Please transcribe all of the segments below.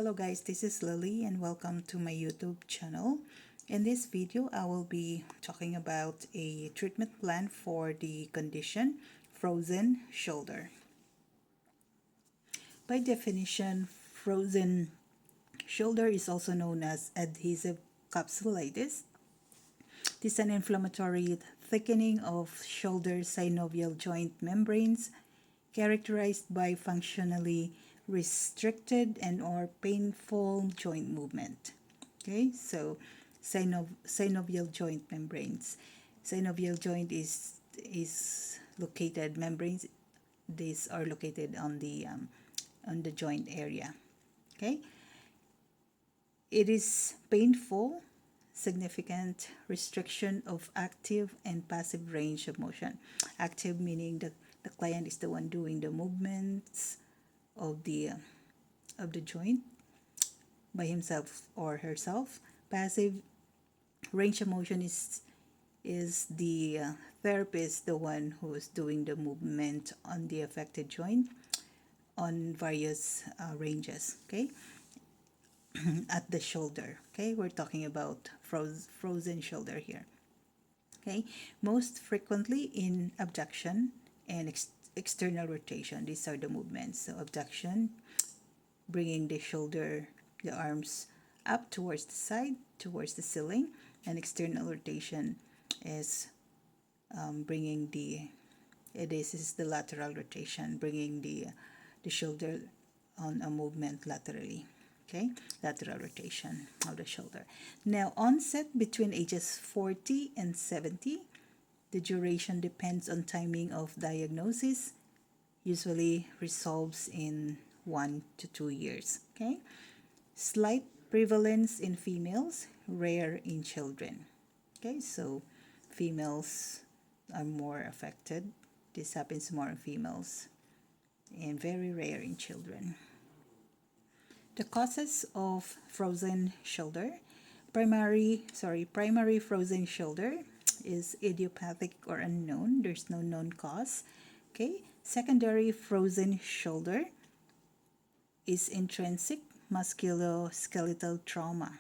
Hello guys, this is Lily and welcome to my YouTube channel. In this video, I will be talking about a treatment plan for the condition frozen shoulder. By definition, frozen shoulder is also known as adhesive capsulitis. This is an inflammatory thickening of shoulder synovial joint membranes characterized by functionally restricted and or painful joint movement. Okay, so synovial joint membranes. Synovial joint is located membranes. These are located on the joint area. Okay, it is painful, significant restriction of active and passive range of motion. Active meaning the client is the one doing the movements of the joint by himself or herself. Passive range of motion is the therapist, the one who's doing the movement on the affected joint on various ranges. Okay, at the shoulder. Okay, we're talking about frozen shoulder here. Okay, most frequently in abduction and external rotation. These are the movements. So abduction, bringing the shoulder, the arms up towards the side, towards the ceiling, and external rotation is bringing this is the lateral rotation, bringing the shoulder on a movement laterally. Okay, lateral rotation of the shoulder. Now, onset between ages 40 and 70. The duration depends on timing of diagnosis, usually resolves in 1 to 2 years. Okay, slight prevalence in females, rare in children. Okay, so females are more affected. This happens more in females and very rare in children. The causes of frozen shoulder. Primary frozen shoulder is idiopathic or unknown. There's no known cause. Okay. Secondary frozen shoulder is intrinsic musculoskeletal trauma.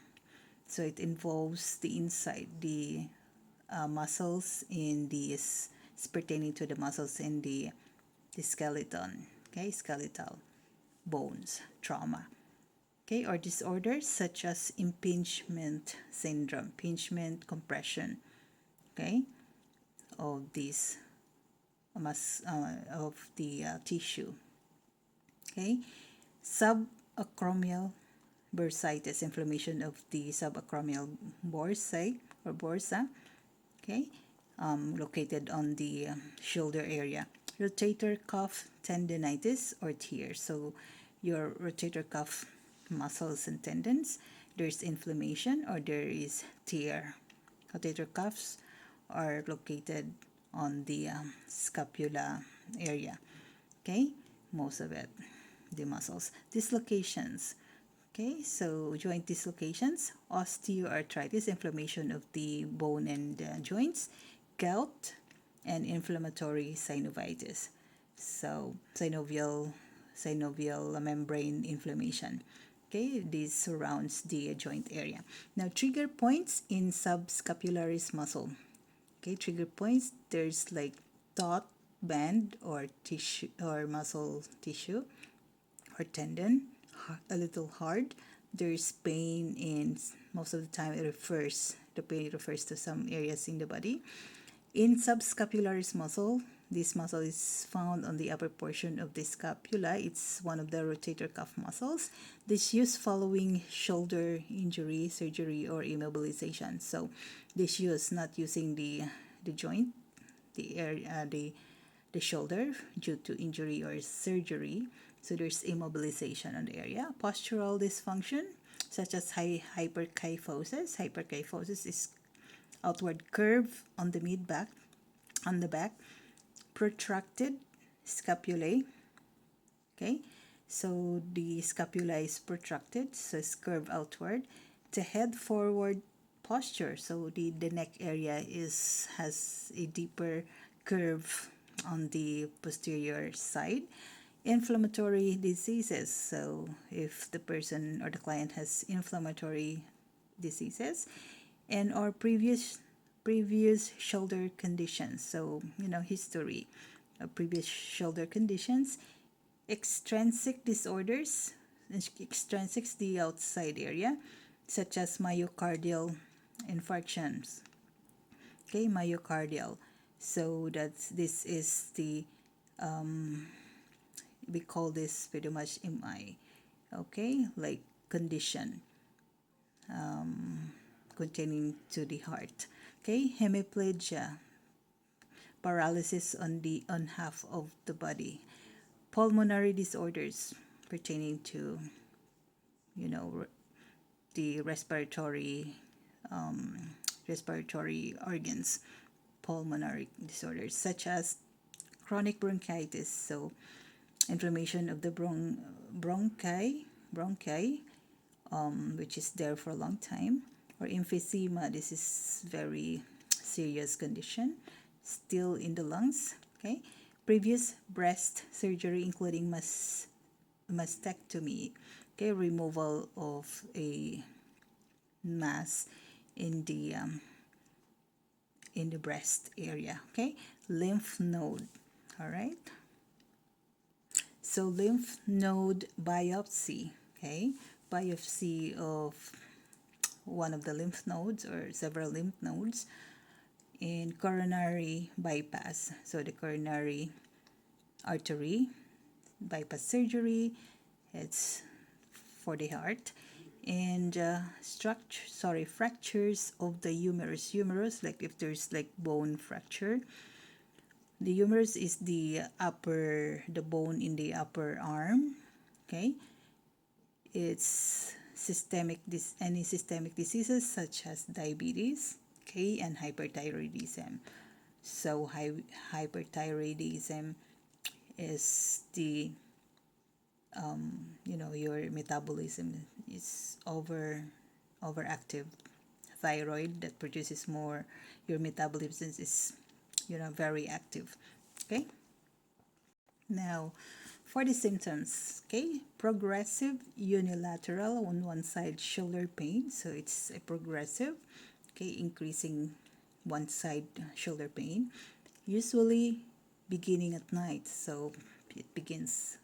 So it involves the inside, the muscles in the is pertaining to the muscles in the skeleton. Okay, skeletal bones trauma. Okay, or disorders such as impingement syndrome, impingement compression, okay, of this of the tissue. Okay, subacromial bursitis, inflammation of the subacromial bursae or bursa, okay, located on the shoulder area. Rotator cuff tendinitis or tear. So your rotator cuff muscles and tendons, there's inflammation or there is tear. Rotator cuffs are located on the scapula area. Okay, most of it, the muscles. Dislocations. Okay, so joint dislocations, osteoarthritis, inflammation of the bone and joints, gout, and inflammatory synovitis. So synovial membrane inflammation. Okay, this surrounds the joint area. Now, trigger points in subscapularis muscle. Okay, trigger points, there's like taut band or tissue or muscle tissue or tendon, a little hard. There's pain in most of the time the pain refers to some areas in the body. In subscapularis muscle, this muscle is found on the upper portion of the scapula. It's one of the rotator cuff muscles. This used following shoulder injury, surgery, or immobilization. So this use not using the joint, the shoulder due to injury or surgery. So there's immobilization on the area. Postural dysfunction such as hyperkyphosis. Hyperkyphosis is outward curve on the mid-back, on the back. Protracted scapulae. Okay, so the scapula is protracted, so it's curved outward. The head forward posture, so the neck area has a deeper curve on the posterior side. Inflammatory diseases. So if the person or the client has inflammatory diseases, and or previous shoulder conditions. So history of previous shoulder conditions. Extrinsic disorders. Extrinsic is the outside area, such as myocardial infarctions. Okay, myocardial. So this is the we call this pretty much MI. Okay, like condition containing to the heart. Okay, hemiplegia, paralysis on half of the body. Pulmonary disorders pertaining to the respiratory organs. Pulmonary disorders such as chronic bronchitis, so inflammation of the bronchi, which is there for a long time, or emphysema. This is very serious condition, still in the lungs. Okay, previous breast surgery, including mastectomy. Okay, removal of a mass in the breast area. Okay, lymph node. All right. So lymph node biopsy. Okay, biopsy of one of the lymph nodes or several lymph nodes. In coronary bypass. So the coronary artery bypass surgery. It's for the heart. And fractures of the humerus, like if there's like bone fracture. The humerus is the bone in the upper arm. Okay, it's any systemic diseases such as diabetes, okay, and hyperthyroidism. So hyperthyroidism is the your metabolism is overactive thyroid that produces more. Your metabolism is very active. Okay, now for the symptoms. Okay, progressive unilateral on one side shoulder pain. So it's a progressive, okay, increasing one side shoulder pain, usually beginning at night. So it begins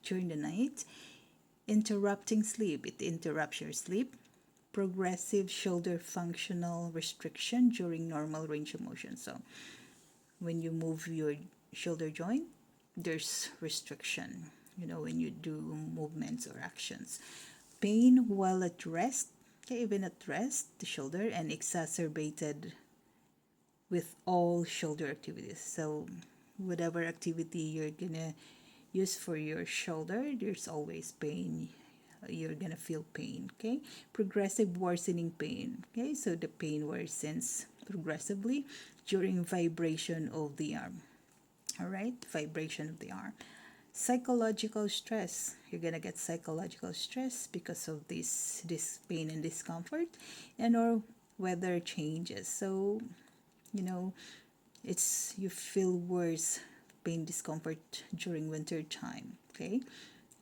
during the night. Interrupting sleep, it interrupts your sleep. Progressive shoulder functional restriction during normal range of motion. So when you move your shoulder joint, there's restriction, when you do movements or actions. Pain while at rest, okay, even at rest, the shoulder, and exacerbated with all shoulder activities. So whatever activity you're gonna use for your shoulder, there's always pain. You're gonna feel pain. Okay, progressive worsening pain. Okay, so the pain worsens progressively during vibration of the arm. All right, vibration of the arm. Psychological stress, you're gonna get psychological stress because of this pain and discomfort, and or weather changes. So it's you feel worse pain discomfort during winter time. Okay,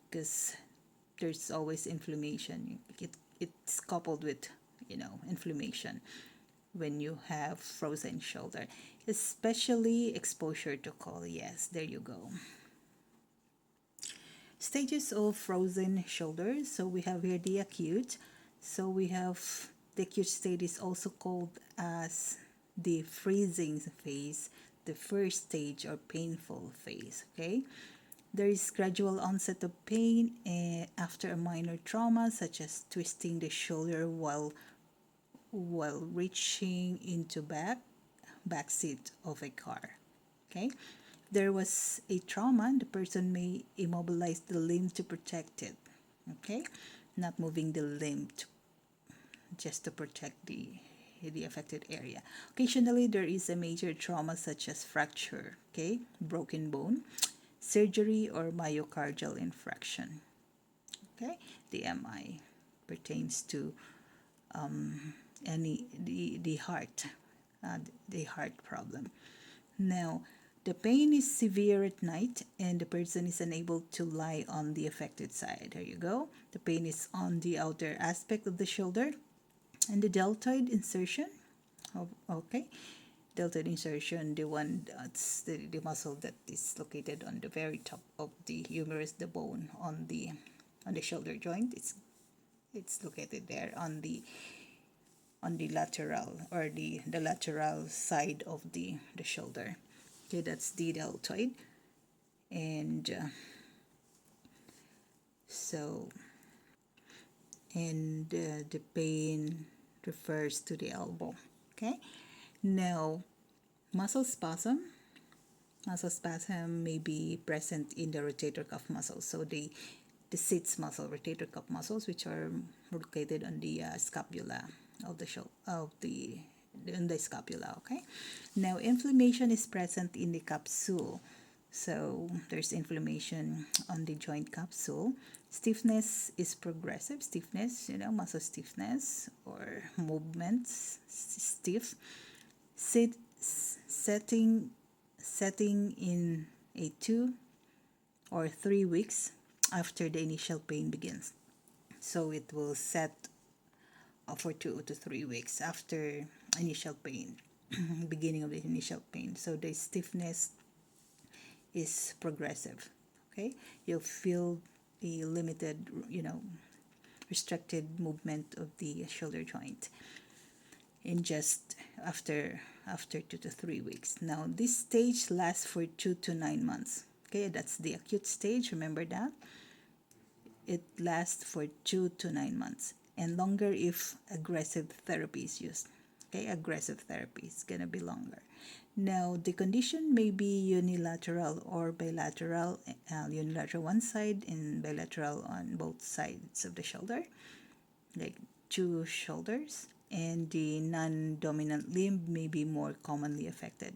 because there's always inflammation. It's coupled with inflammation when you have frozen shoulder, especially exposure to cold. Yes, there you go. Stages of frozen shoulder. So we have here the acute. So we have the acute state is also called as the freezing phase, the first stage or painful phase. Okay, there is gradual onset of pain after a minor trauma, such as twisting the shoulder while reaching into back seat of a car. Okay, there was a trauma, the person may immobilize the limb to protect it. Okay, not moving the limb just to protect the affected area. Occasionally, there is a major trauma such as fracture, okay, broken bone, surgery, or myocardial infarction. Okay, the MI pertains to the heart, the heart problem. Now, The pain is severe at night and the person is unable to lie on the affected side. There you go. The pain is on the outer aspect of the shoulder and the deltoid insertion. Okay. Deltoid insertion, the one that's the muscle that is located on the very top of the humerus, the bone on the shoulder joint. It's located there on the lateral or the lateral side of the shoulder. Okay, that's the deltoid. And the pain refers to the elbow. Okay, now muscle spasm may be present in the rotator cuff muscles. So the sits muscle, rotator cuff muscles, which are located on the scapula of the on the scapula. Okay, now inflammation is present in the capsule. So there's inflammation on the joint capsule. Stiffness is progressive. Stiffness, muscle stiffness or movements stiff. Setting in a 2 or 3 weeks after the initial pain begins. So it will set for 2 to 3 weeks after initial pain, beginning of the initial pain. So the stiffness is progressive. Okay, you'll feel the limited, restricted movement of the shoulder joint in just after 2 to 3 weeks. Now this stage lasts for 2 to 9 months. Okay, that's the acute stage. Remember that it lasts for 2 to 9 months and longer if aggressive therapy is used. Okay, aggressive therapy is gonna be longer. Now the condition may be unilateral or bilateral. Unilateral one side and bilateral on both sides of the shoulder, like 2 shoulders. And the non-dominant limb may be more commonly affected.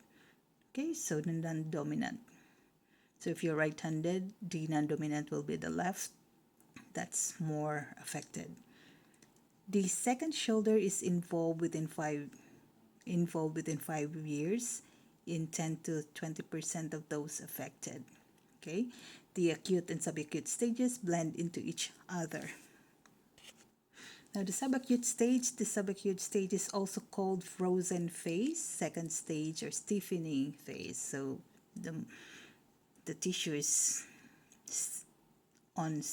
Okay, so the non-dominant. So if you're right-handed, the non-dominant will be the left. That's more affected. The second shoulder is involved within 5 years in 10 to 20% of those affected. Okay, the acute and subacute stages blend into each other. Now the subacute stage is also called frozen phase, second stage, or stiffening phase. So the tissue is on the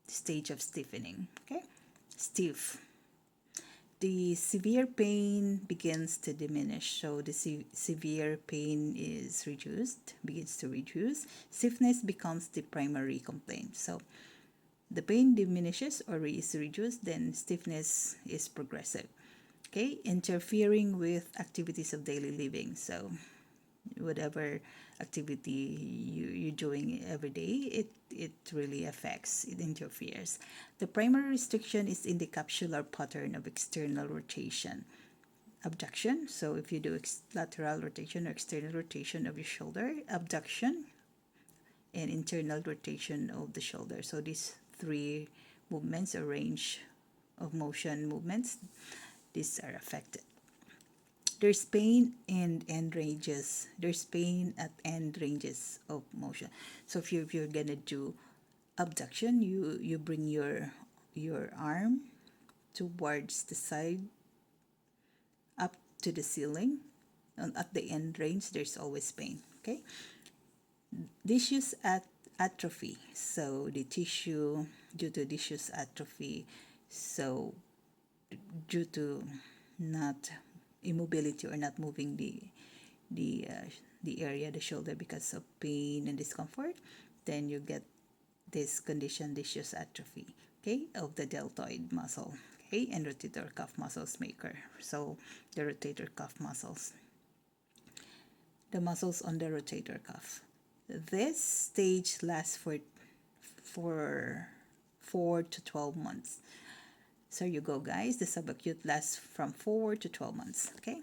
stage of stiffening. Okay, stiff. The severe pain begins to diminish. So the severe pain begins to reduce. Stiffness becomes the primary complaint. So the pain diminishes or is reduced, then stiffness is progressive. Okay, interfering with activities of daily living. So whatever activity you're doing every day, it really affects, it interferes. The primary restriction is in the capsular pattern of external rotation. Abduction, so if you do lateral rotation or external rotation of your shoulder, abduction, and internal rotation of the shoulder. So these 3 movements or range of motion movements, these are affected. There's pain and end ranges. There's pain at end ranges of motion. So if you're gonna do abduction, you bring your arm towards the side up to the ceiling, and at the end range there's always pain. Okay, dishes atrophy. So the tissue, due to dishes atrophy, so due to not immobility or not moving the area, the shoulder, because of pain and discomfort, then you get this condition, dishes atrophy, okay, of the deltoid muscle, okay, and rotator cuff muscles maker. So the rotator cuff muscles, the muscles on the rotator cuff. This stage lasts for 4 to 12 months. So you go, guys. The subacute lasts from 4 to 12 months. Okay.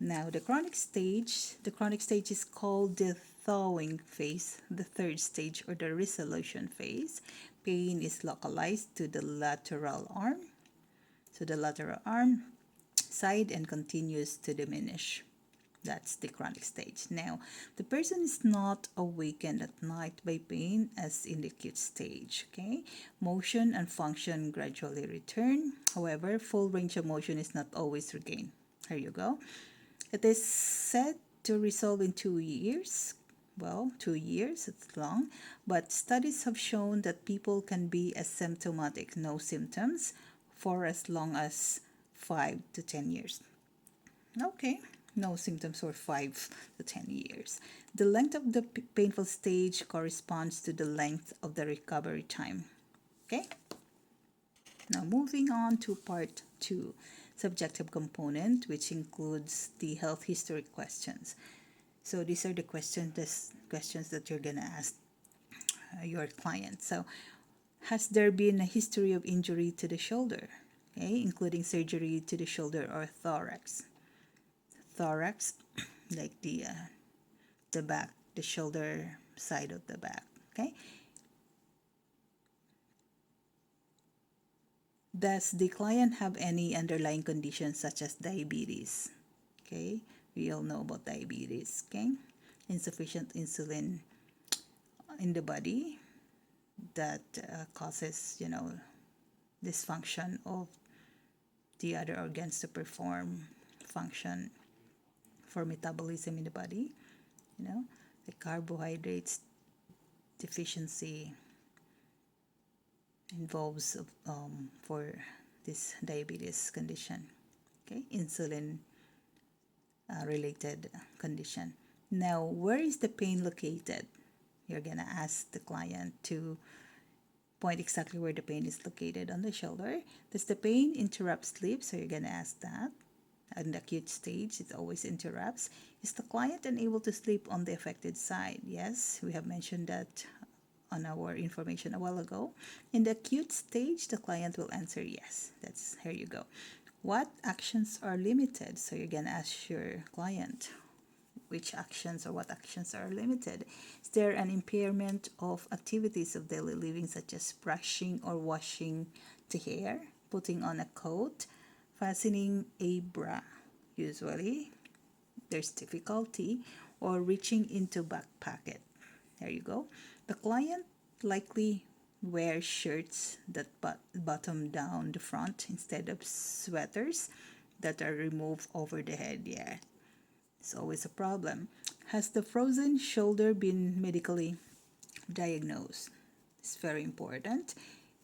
Now the chronic stage is called the thawing phase, the third stage, or the resolution phase. Pain is localized to the lateral arm, so the lateral arm side, and continues to diminish. That's the chronic stage. Now, the person is not awakened at night by pain as in the acute stage. Okay, motion and function gradually return. However, full range of motion is not always regained. Here you go. It is said to resolve in 2 years. Well, 2 years, it's long, but studies have shown that people can be asymptomatic, no symptoms, for as long as 5 to 10 years. Okay, no symptoms for 5 to 10 years. The length of the painful stage corresponds to the length of the recovery time. Okay? Now, moving on to part 2, subjective component, which includes the health history questions. So these are the questions that you're going to ask your client. So, has there been a history of injury to the shoulder? Okay, including surgery to the shoulder or thorax. Thorax, like the back, the shoulder side of the back. Okay. Does the client have any underlying conditions such as diabetes? Okay, we all know about diabetes. Okay, insufficient insulin in the body that causes, dysfunction of the other organs to perform function for metabolism in the body. The carbohydrates deficiency involves for this diabetes condition. Okay, insulin related condition. Now, where is the pain located? You're gonna ask the client to point exactly where the pain is located on the shoulder. Does the pain interrupt sleep? So you're gonna ask that. In the acute stage, it always interrupts. Is the client unable to sleep on the affected side? Yes, we have mentioned that on our information a while ago. In the acute stage, the client will answer yes. Here you go. What actions are limited? So you're gonna ask your client which actions or what actions are limited. Is there an impairment of activities of daily living such as brushing or washing the hair, putting on a coat, fastening a bra? Usually there's difficulty, or reaching into back pocket. There you go. The client likely wears shirts that bottom down the front instead of sweaters that are removed over the head. Yeah, it's always a problem. Has the frozen shoulder been medically diagnosed? It's very important.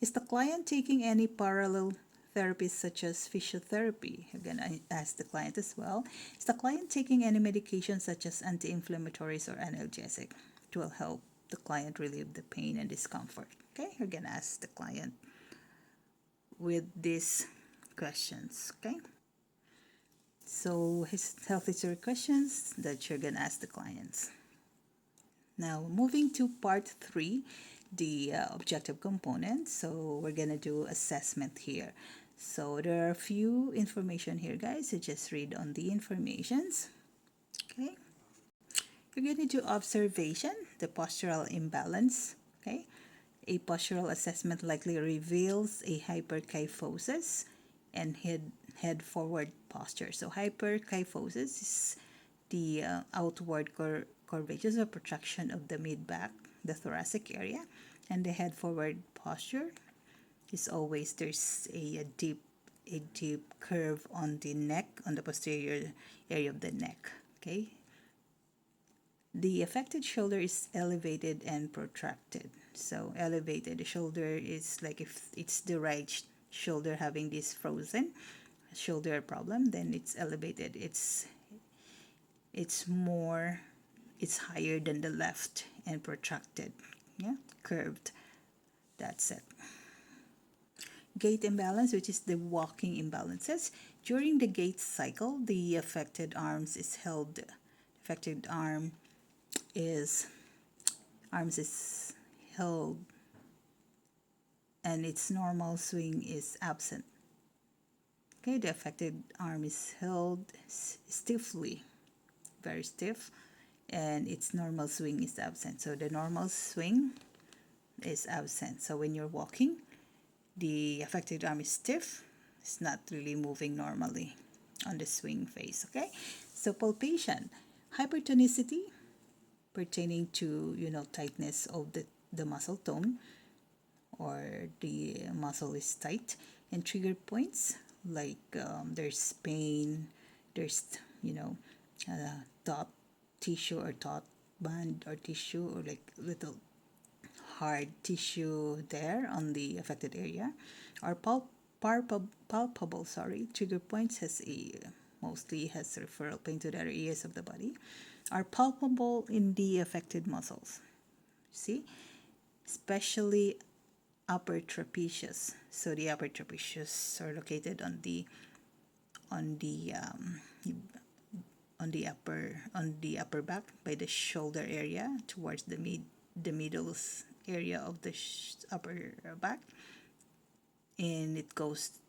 Is the client taking any parallel therapies such as physiotherapy? Again, I asked the client as well. Is the client taking any medication such as anti-inflammatories or analgesic? It will help the client relieve the pain and discomfort. Okay, you're gonna ask the client with these questions. Okay, so his health history questions that you're gonna ask the clients. Now, moving to part 3, the objective component. So we're gonna do assessment here. So there are a few information here, guys. So just read on the informations. Okay. You're gonna do observation, the postural imbalance. Okay. A postural assessment likely reveals a hyperkyphosis and head forward posture. So hyperkyphosis is the outward curvature or protraction of the mid-back, the thoracic area, and the head forward posture is always there's a deep curve on the neck, on the posterior area of the neck. Okay. The affected shoulder is elevated and protracted. So elevated, the shoulder is like if it's the right shoulder having this frozen shoulder problem, then it's elevated. It's higher than the left and protracted. Yeah, curved. That's it. Gait imbalance, which is the walking imbalances. During the gait cycle, the affected arm is held and its normal swing is absent. Okay, the affected arm is held stiffly, very stiff, and its normal swing is absent. So the normal swing is absent. So when you're walking, the affected arm is stiff. It's not really moving normally on the swing phase. Okay, So palpation, hypertonicity pertaining to tightness of the muscle tone, or the muscle is tight, and trigger points like there's pain, there's taut tissue or taut band or tissue, or like little hard tissue there on the affected area. Our palpable trigger points mostly has referral pain to the other areas of the body, are palpable in the affected muscles. See, especially upper trapezius. So the upper trapezius are located on the um, on the upper back by the shoulder area towards the middle area of the upper back, and it goes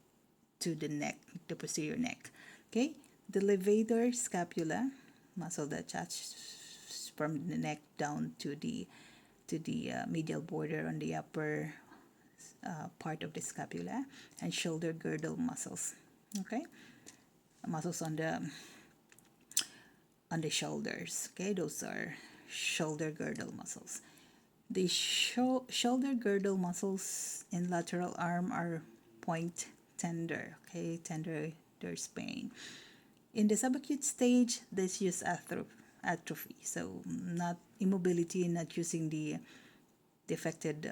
to the neck, the posterior neck. Okay, the levator scapula muscle that attaches from the neck down to the medial border on the upper part of the scapula, and shoulder girdle muscles. Okay, muscles on the shoulders. Okay, those are shoulder girdle muscles. The shoulder girdle muscles in lateral arm are point tender. Okay, tender, there's pain. In the subacute stage, this use atrophy. So not immobility, not using the affected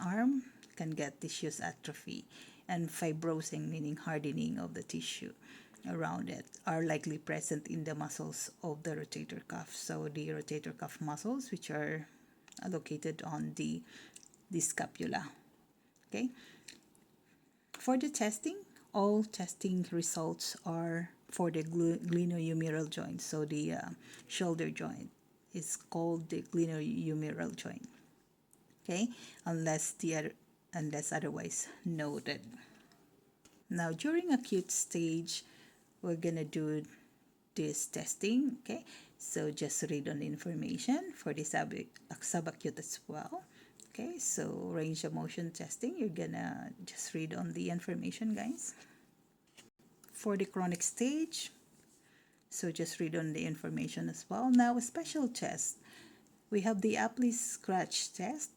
arm can get tissues atrophy, and fibrosing, meaning hardening of the tissue around it, are likely present in the muscles of the rotator cuff. So the rotator cuff muscles, which are located on the scapula. Okay. For the testing, all testing results are for the glenohumeral joint. So the shoulder joint is called the glenohumeral joint. Okay, unless otherwise noted. Now during acute stage, we're gonna do this testing. Okay, so just read on the information for the subacute as well. Okay, so range of motion testing, you're gonna just read on the information, guys. For the chronic stage, so just read on the information as well. Now a special test, we have the Apley scratch test.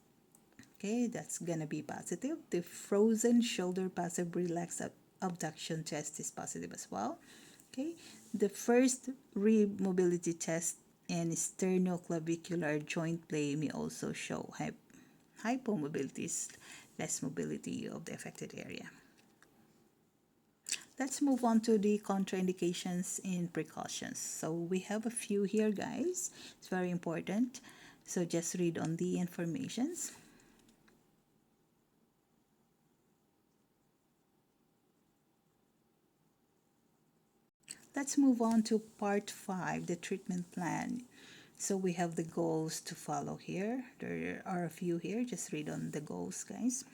Okay, that's gonna be positive. The frozen shoulder passive relaxed abduction test is positive as well. Okay, the first rib mobility test and sternoclavicular joint play may also show hypomobility, less mobility of the affected area. Let's move on to the contraindications and precautions. So we have a few here, guys. It's very important. So just read on the informations. Let's move on to part 5, the treatment plan. So we have the goals to follow here. There are a few here. Just read on the goals, guys.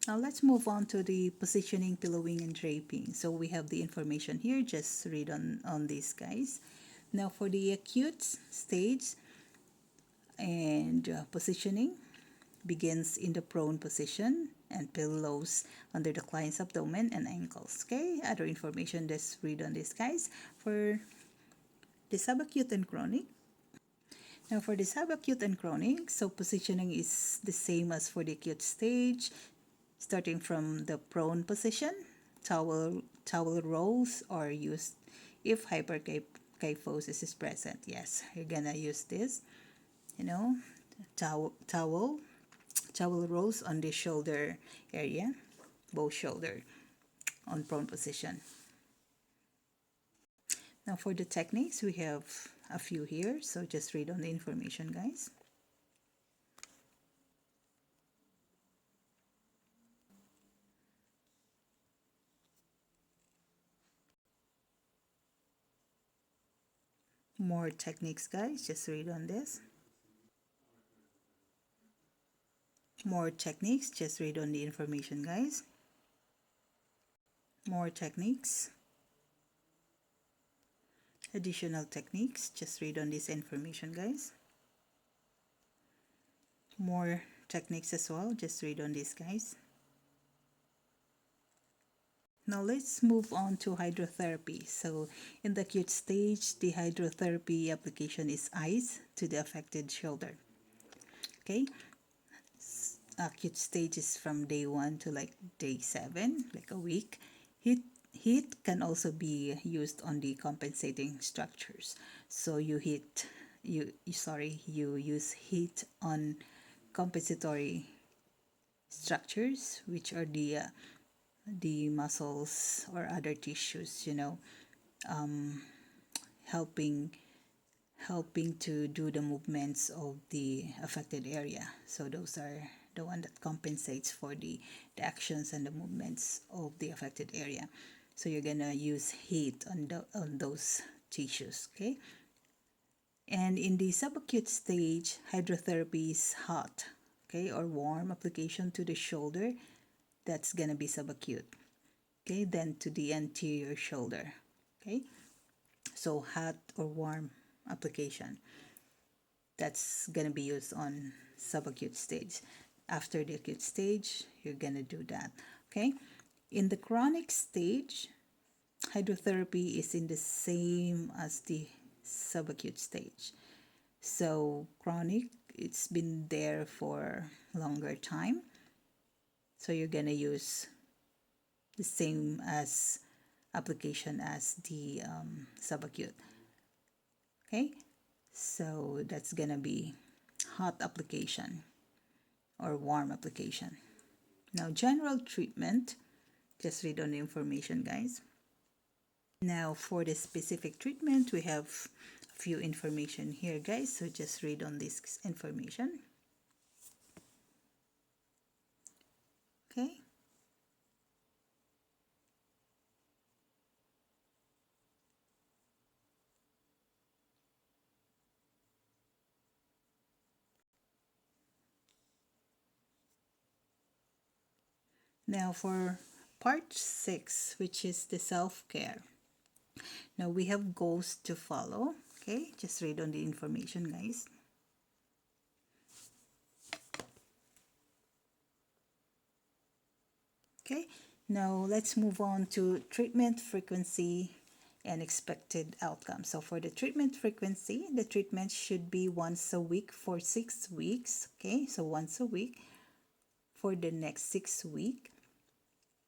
Now let's move on to the positioning, pillowing, and draping. So we have the information here. Just read on these, guys. Now for the acute stage and positioning, begins in the prone position and pillows under the client's abdomen and ankles. Okay, other information, just read on this, guys. For the subacute and chronic, now for the subacute and chronic, so positioning is the same as for the acute stage, starting from the prone position. Towel rolls are used if hyperkyphosis is present. Yes, you're gonna use this, towel rolls on the shoulder area, both shoulder, on prone position. Now for the techniques, we have a few here, so just read on the information, guys. More techniques, guys, just read on this. More techniques, just read on the information, guys. More techniques. Additional techniques, just read on this information, guys. More techniques as well, just read on this, guys. Now let's move on to hydrotherapy. So in the acute stage, the hydrotherapy application is ice to the affected shoulder. Okay, acute stage is from day 1 to like day 7, like a week. Heat can also be used on the compensating structures. So you use heat on compensatory structures, which are the muscles or other tissues, helping to do the movements of the affected area. So those are the one that compensates for the actions and the movements of the affected area. So you're gonna use heat on those tissues, okay? And in the subacute stage, hydrotherapy is hot, okay, or warm application to the shoulder. That's gonna be subacute. Okay, then to the anterior shoulder. Okay, so hot or warm application. That's gonna be used on subacute stage. After the acute stage, you're gonna do that. Okay, in the chronic stage, hydrotherapy is in the same as the subacute stage. So chronic, it's been there for longer time. So you're gonna use the same as application as the subacute. Okay, so that's gonna be hot application or warm application. Now general treatment, just read on the information, guys. Now for the specific treatment, we have a few information here, guys, so just read on this information. Okay, now for part 6, which is the self-care. Now we have goals to follow. Okay, just read on the information, guys. Okay, now let's move on to treatment frequency and expected outcome. So for the treatment frequency, the treatment should be once a week for 6 weeks. Okay, so once a week for the next 6 weeks.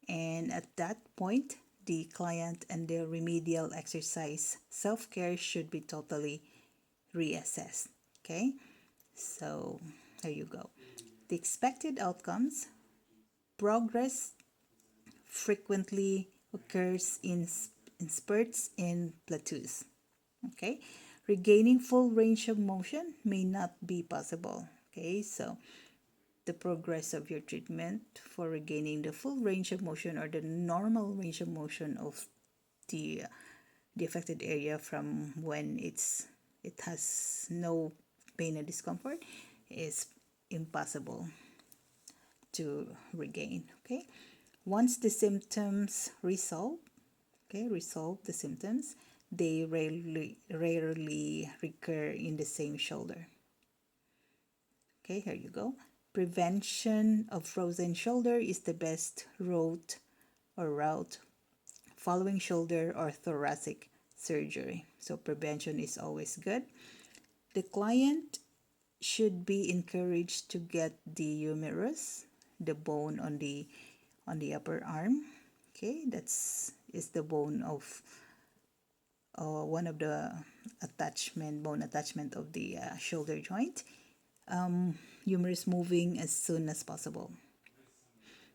And at that point, the client and their remedial exercise self-care should be totally reassessed. Okay, so there you go. The expected outcomes: progress frequently occurs in spurts and plateaus. Okay, regaining full range of motion may not be possible. Okay, so the progress of your treatment for regaining the full range of motion or the normal range of motion of the affected area from when it has no pain and discomfort is impossible to regain. Okay, once the symptoms resolve the symptoms, they rarely recur in the same shoulder. Okay, here you go. Prevention of frozen shoulder is the best route following shoulder or thoracic surgery. So prevention is always good. The client should be encouraged to get the humerus, the bone on the upper arm. Okay, is the bone of one of the bone attachment of the shoulder joint. Humerus moving as soon as possible.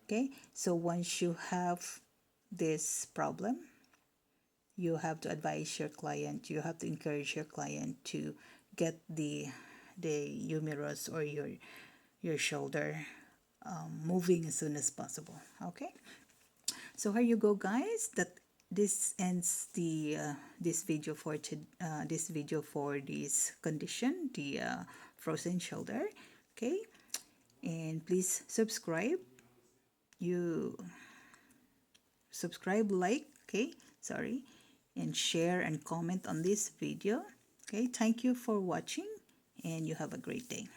Okay, so once you have this problem, you have to advise your client, you have to encourage your client to get the humerus or your shoulder moving as soon as possible. Okay, so here you go, guys. This ends the this video for this condition, the frozen shoulder. Okay, and please subscribe, like, okay, sorry, and share and comment on this video. Okay, thank you for watching and you have a great day.